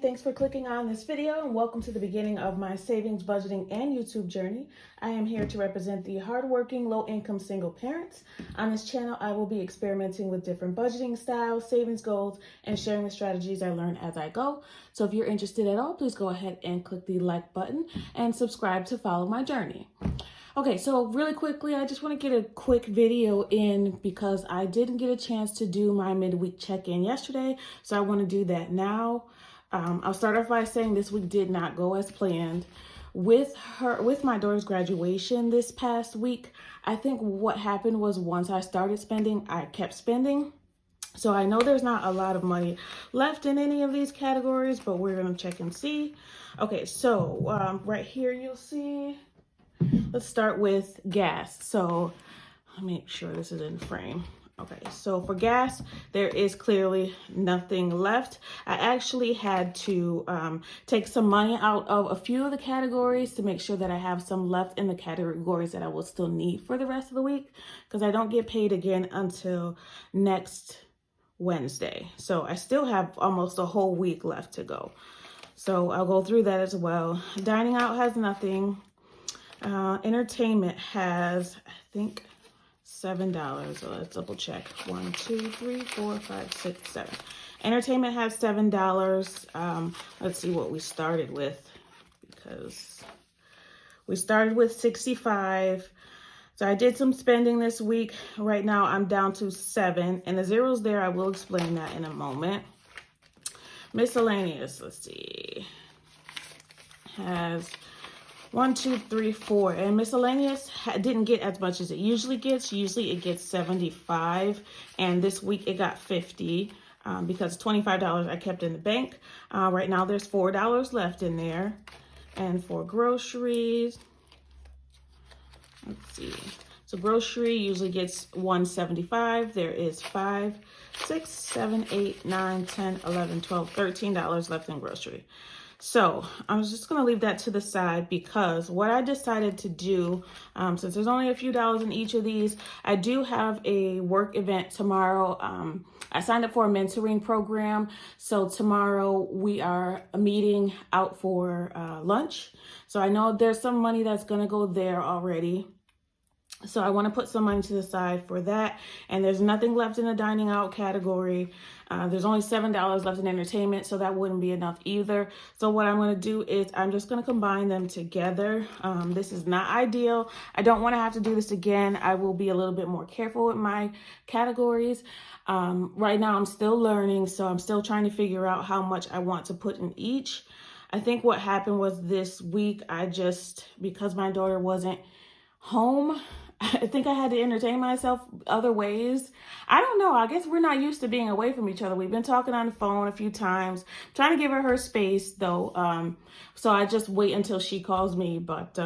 Thanks for clicking on this video and welcome to the beginning of my savings, budgeting, and YouTube journey. I am here to represent the hardworking, low-income single parents. On this channel, I will be experimenting with different budgeting styles, savings goals, and sharing the strategies I learn as I go. So if you're interested at all, please go ahead and click the like button and subscribe to follow my journey. Okay, so really quickly, I just want to get a quick video in because I didn't get a chance to do my midweek check-in yesterday, so I want to do that now. I'll start off by saying this week did not go as planned. With my daughter's graduation this past week, I think what happened was once I started spending, I kept spending. So I know there's not a lot of money left in any of these categories, but we're going to check and see. Okay, so right here you'll see. Let's start with gas. So let me make sure this is in frame. Okay, so for gas, there is clearly nothing left. I actually had to take some money out of a few of the categories to make sure that I have some left in the categories that I will still need for the rest of the week, because I don't get paid again until next Wednesday. So I still have almost a whole week left to go. So I'll go through that as well. Dining out has nothing. Entertainment has, I think, $7. So let's double check. 1, 2, 3, 4, 5, 6, 7. Entertainment has $7. Let's see what we started with, because we started with 65. So I did some spending this week. Right now I'm down to 7, and the zeros there, I will explain that in a moment. Miscellaneous, let's see, has 1, 2, 3, 4, and miscellaneous didn't get as much as it usually gets. Usually it gets 75, and this week it got 50 because $25 I kept in the bank. Right now there's $4 left in there. And for groceries, let's see. So grocery usually gets $175. There is 5, 6, 7, 8, 9, 10, 11, 12, $13 left in grocery. So I was just going to leave that to the side, because what I decided to do, since there's only a few dollars in each of these, I do have a work event tomorrow. I signed up for a mentoring program. So tomorrow we are meeting out for lunch. So I know there's some money that's going to go there already. So I want to put some money to the side for that. And there's nothing left in the dining out category. There's only $7 left in entertainment, so that wouldn't be enough either. So what I'm going to do is I'm just going to combine them together. This is not ideal. I don't want to have to do this again. I will be a little bit more careful with my categories. Right now I'm still learning, so I'm still trying to figure out how much I want to put in each. I think what happened was this week, because my daughter wasn't home, I think I had to entertain myself other ways. I don't know. I guess we're not used to being away from each other. We've been talking on the phone a few times. I'm trying to give her space, though. So I just wait until she calls me. But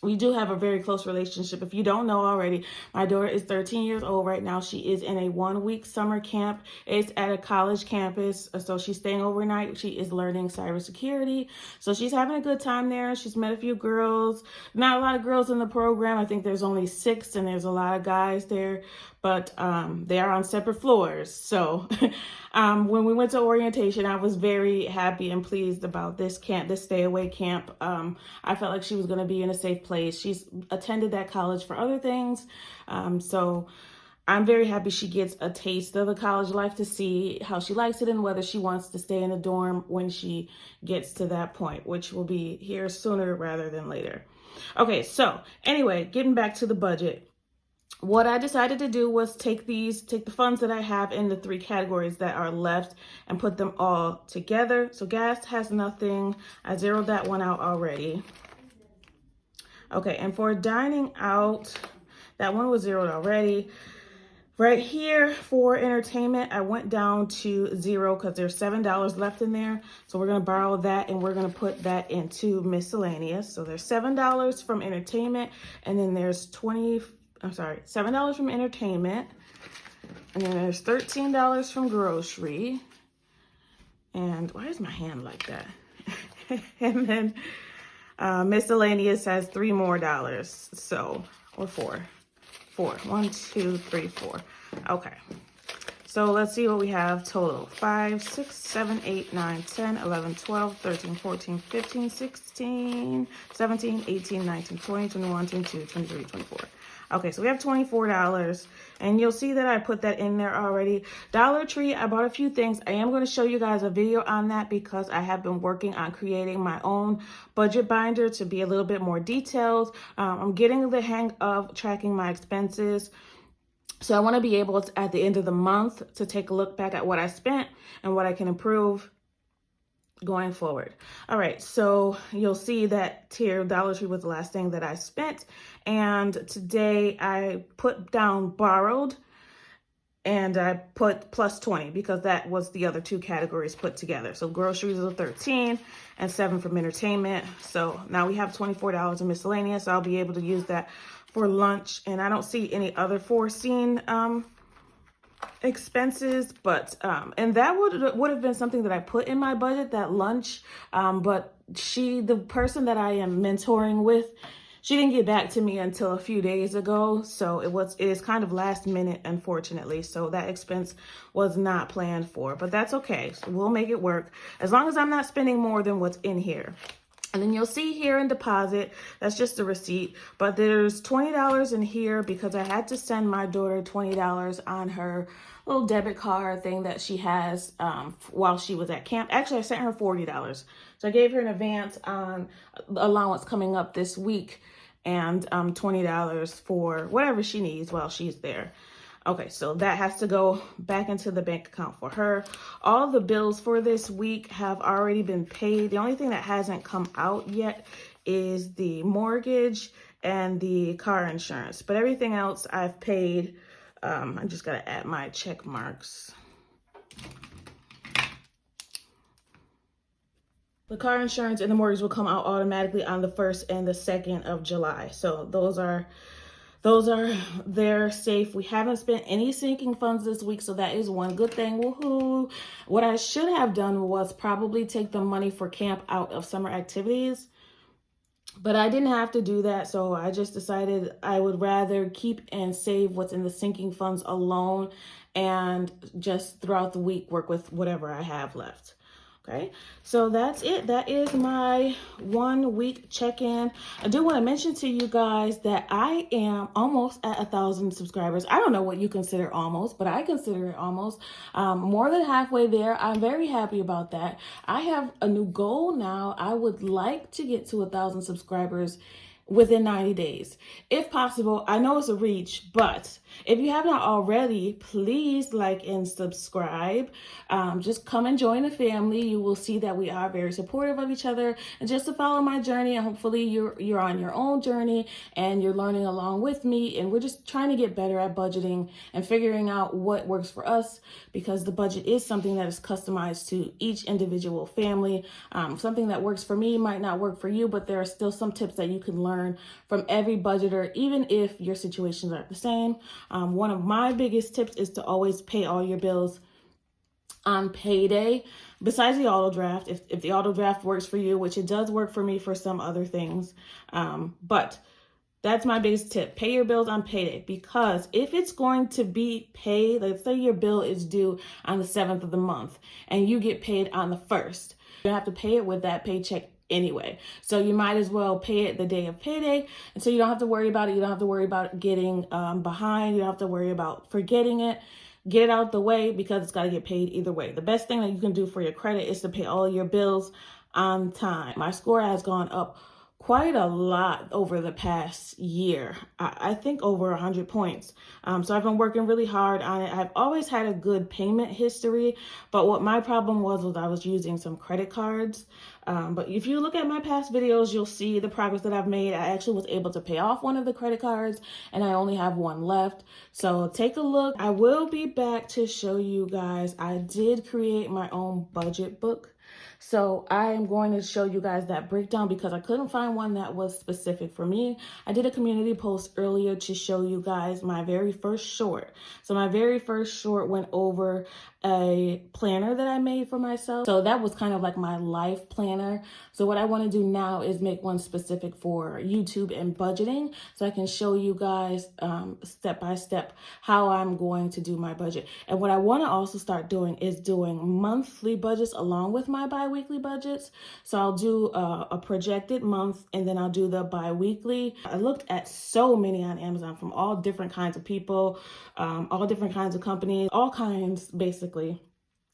we do have a very close relationship. If you don't know already, my daughter is 13 years old right now. She is in a 1-week summer camp. It's at a college campus, so she's staying overnight. She is learning cybersecurity. So she's having a good time there. She's met a few girls. Not a lot of girls in the program. I think there's only 6, and there's a lot of guys there. But they are on separate floors. So when we went to orientation, I was very happy and pleased about this camp, this stay away camp. I felt like she was going to be in a safe place. She's attended that college for other things. So I'm very happy she gets a taste of the college life to see how she likes it and whether she wants to stay in the dorm when she gets to that point, which will be here sooner rather than later. Okay, so anyway, getting back to the budget. What I decided to do was take the funds that I have in the 3 categories that are left and put them all together. So gas has nothing. I zeroed that one out already. Okay, and for dining out, that one was zeroed already. Right here for entertainment, I went down to 0 because there's $7 left in there. So we're going to borrow that and we're going to put that into miscellaneous. So there's $7 from entertainment, and then there's $7 from entertainment, and then there's $13 from grocery. And why is my hand like that? And then miscellaneous has $3 more. So, or 4. 1, 2, 3, 4. Okay. so let's see what we have total. 5, 6, 7, 8, 9, 10, 11, 12, 13, 14, 15, 16, 17, 18, 19, 20, 21, 22, 23, 24. Okay, so we have $24, and you'll see that I put that in there already. Dollar Tree, I bought a few things. I am going to show you guys a video on that because I have been working on creating my own budget binder to be a little bit more detailed. I'm getting the hang of tracking my expenses. So I want to be able to, at the end of the month, to take a look back at what I spent and what I can improve going forward. All right, so you'll see that here Dollar Tree was the last thing that I spent, and today I put down borrowed and I put plus 20 because that was the other two categories put together. So groceries are 13 and 7 from entertainment. So now we have $24 in miscellaneous. So I'll be able to use that for lunch, and I don't see any other foreseen expenses, but and that would have been something that I put in my budget, that lunch, but the person that I am mentoring with, she didn't get back to me until a few days ago, so it is kind of last minute, unfortunately. So that expense was not planned for, but that's okay. So we'll make it work as long as I'm not spending more than what's in here. And then you'll see here in deposit, that's just a receipt, but there's $20 in here because I had to send my daughter $20 on her little debit card thing that she has while she was at camp. Actually, I sent her $40. So I gave her an advance on allowance coming up this week and $20 for whatever she needs while she's there. Okay, so that has to go back into the bank account for her. All the bills for this week have already been paid. The only thing that hasn't come out yet is the mortgage and the car insurance. But everything else I've paid. I just got to add my check marks. The car insurance and the mortgage will come out automatically on the 1st and the 2nd of July. So those are they're safe. We haven't spent any sinking funds this week, so that is one good thing. Woohoo! What I should have done was probably take the money for camp out of summer activities, but I didn't have to do that, so I just decided I would rather keep and save what's in the sinking funds alone and just throughout the week work with whatever I have left. Okay, so that's it. That is my 1 week check-in. I do want to mention to you guys that I am almost at 1,000 subscribers. I don't know what you consider almost, but I consider it almost. More than halfway there. I'm very happy about that. I have a new goal now. I would like to get to 1,000 subscribers within 90 days. If possible, I know it's a reach, but if you have not already, please like and subscribe. Just come and join the family. You will see that we are very supportive of each other, and just to follow my journey, and hopefully you're on your own journey and you're learning along with me, and we're just trying to get better at budgeting and figuring out what works for us, because the budget is something that is customized to each individual family. Something that works for me might not work for you, but there are still some tips that you can learn from every budgeter, even if your situations aren't the same. One of my biggest tips is to always pay all your bills on payday, besides the auto draft, if the auto draft works for you, which it does work for me for some other things. But that's my biggest tip. Pay your bills on payday, because if it's going to be paid, let's say your bill is due on the 7th of the month and you get paid on the 1st, you have to pay it with that paycheck anyway. So you might as well pay it the day of payday, and so you don't have to worry about it. You don't have to worry about getting behind. You don't have to worry about forgetting it. Get it out the way, because it's got to get paid either way. The best thing that you can do for your credit is to pay all your bills on time. My score has gone up quite a lot over the past year. I think over 100 points. So I've been working really hard on it. I've always had a good payment history, but what my problem was I was using some credit cards. But if you look at my past videos, you'll see the progress that I've made. I actually was able to pay off one of the credit cards, and I only have one left. So take a look. I will be back to show you guys. I did create my own budget book. So I am going to show you guys that breakdown because I couldn't find one that was specific for me. I did a community post earlier to show you guys my very first short. So my very first short went over a planner that I made for myself. So that was kind of like my life planner. So what I want to do now is make one specific for YouTube and budgeting, so I can show you guys step by step how I'm going to do my budget. And what I want to also start doing is doing monthly budgets along with my bi-weekly budgets. So I'll do a projected month, and then I'll do the bi-weekly. I looked at so many on Amazon from all different kinds of people, all different kinds of companies, all kinds basically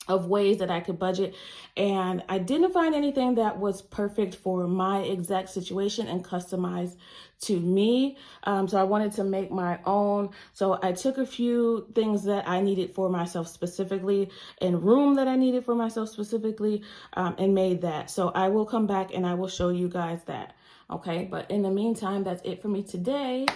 of ways that I could budget, and I didn't find anything that was perfect for my exact situation and customized to me. So I wanted to make my own. So I took a few things that I needed for myself specifically and room that I needed for myself specifically, and made that. So I will come back and I will show you guys that. Okay, but in the meantime, that's it for me today.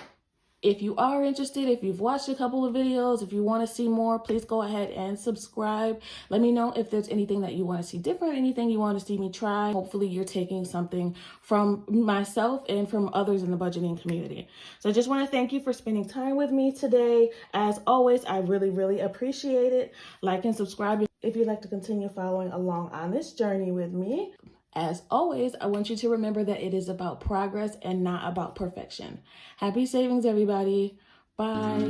If you are interested, if you've watched a couple of videos, if you want to see more, please go ahead and subscribe. Let me know if there's anything that you want to see different, anything you want to see me try. Hopefully you're taking something from myself and from others in the budgeting community. So I just want to thank you for spending time with me today. As always, I really, really appreciate it. Like and subscribe if you'd like to continue following along on this journey with me. As always, I want you to remember that it is about progress and not about perfection. Happy savings, everybody. Bye.